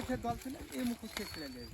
মুখের দল ছিল এই মুখোশ ছেড়ে দেবে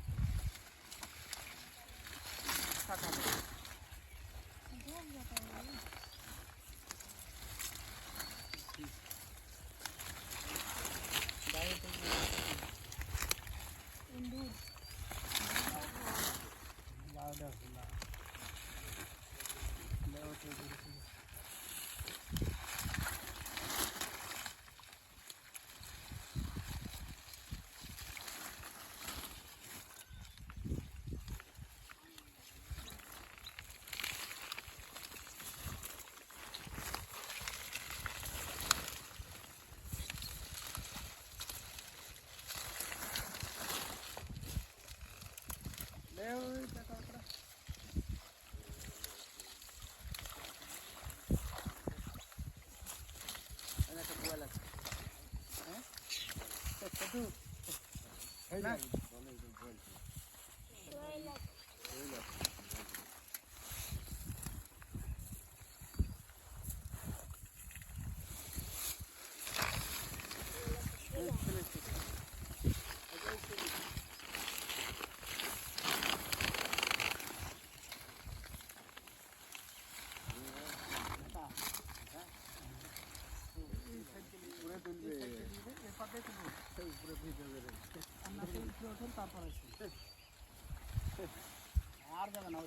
আর যাবে না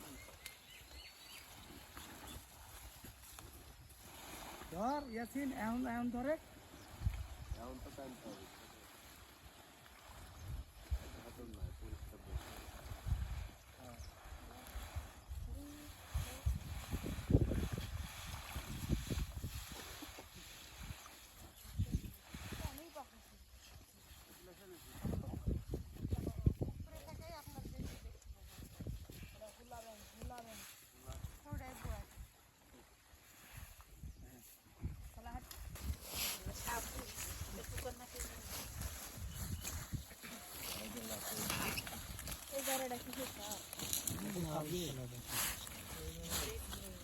ধর ইয়াসিন এখন ধরে এখন তো টাইম পাবে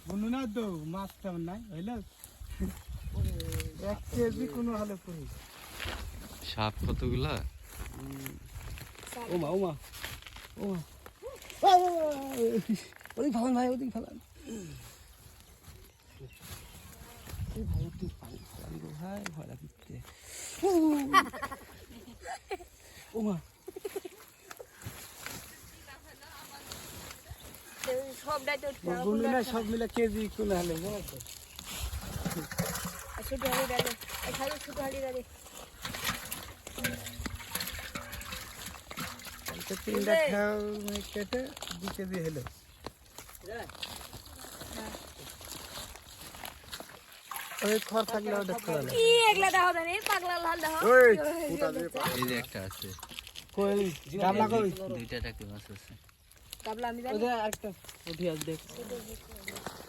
বুনুনা দো মাছ তেমন নাই হইল 1 কেজি কোনো হলে কই সাপ কতগুলা ওমা ওই ভালো ভাই ওদিক ভালো এই ভাই ওদিক পানি ভাই ভয় লাগছে ওমা সব মিলে কেজি কোন হলে ছোট হাড়ি ডালে খালি ছোট হাড়ি ডালে তিনটা খাও কেটে 2 কেজি হলো ওই খড় থাকলে দেখতে ভালো কি একলা দাও দেন এই পাগলা লাল দাও ওই ফুটা দিয়ে এই যে একটা আছে কই গাবলা কই দুইটা টাকি মাছ আছে কাবলা আমি জানি ওই আরেকটা উঠি আজ দেখ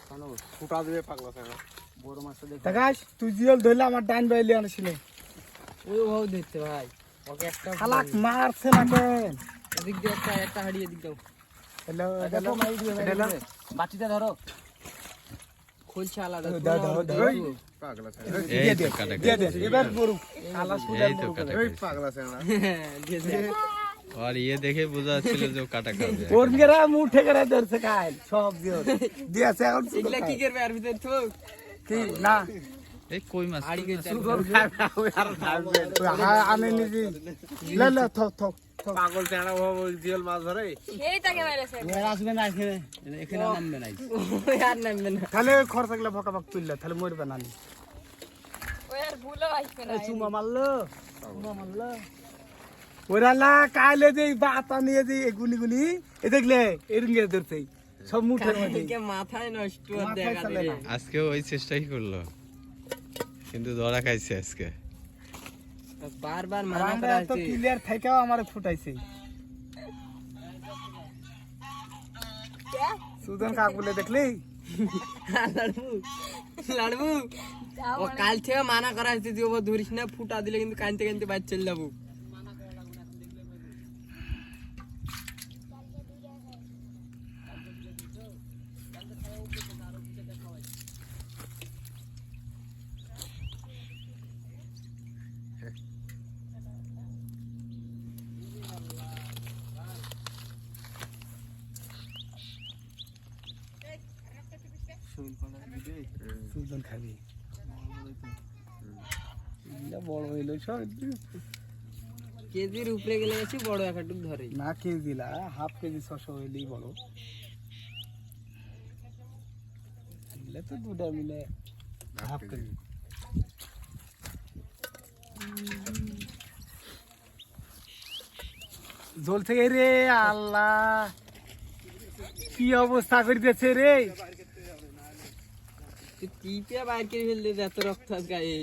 কেন ফুটা দিবে পাগলা ছাগা বড় মাছ দেখ তাকাস তুই জিওল ধইলে আমার ডাইন বাইলে আনছিল ওই ভাও দেখতে ভাই ওকে একটা খালাক মারছে না কেন এদিক দিয়ে একটা হাড়ি এদিক দাও হ্যালো দেখো মাই দিও বাটিটা ধরো খুলছে আলাদা দাও পাগলা ছাগা এই তো কাটা দে এবার বড় আলা সুদা ওই পাগলা ছাগা দিয়ে দে और ये देखे बुझा ছিল যে কাটা খাবে ওর গেরা মুঠে করে ধরছে খায় সব দিও দিয়াছে এখন এগুলা কি করবে আর ভিতর তো কি না এই কই মাছ সুগর খায় না ওই আর খাবে হ্যাঁ আমি নিজে লে লে থক পাগল চাড়া ও জিওল মাছ ধরে এই তাকে মাইরাছে ওই আসবে না এখানে নামবে না ওই আর নামবে না তাহলে খরচ লাগলে ফকা ফক তুললে তাহলে মরবে না নি ওই আর ভুলও আসবে না চুমা মারলো ওরালা কাইলে যে বাতা নিয়ে যে গুনি এ দেখলে এরুন গিয়ে ধরছে সব মুঠের মধ্যে কে মাথায় নষ্ট আর মাথায় দেখা চলে দে না। আজকে ওই চেষ্টাই করলো কিন্তু ধরা খাইছে আজকে বারবার মানা আমরা করা তো হয়েছে ক্লিয়ার থাকাও আমারে ফুটাইছে সুদন কাক বলে দেখলি লাড়বু ও কাল থেকে মানা করা হয়েছে যে ও ধরিস না ফুটা দিলে কিন্তু কানতে কানতে বাইর চলে যাবো দুজন খাবি এগুলা বড় হইলো সব কেজির উপরে গেলে গেছি বড় একটুক ধরে না কেজি লা হাফ কেজি 600 হইলেই বড় এগুলা তো দুটা মিলে হাফ কেজি জল থেকে রে আল্লাহ কি অবস্থা করিতেছে রে টিপে বাইর করে ফেলতে এত রক্ত গায়ে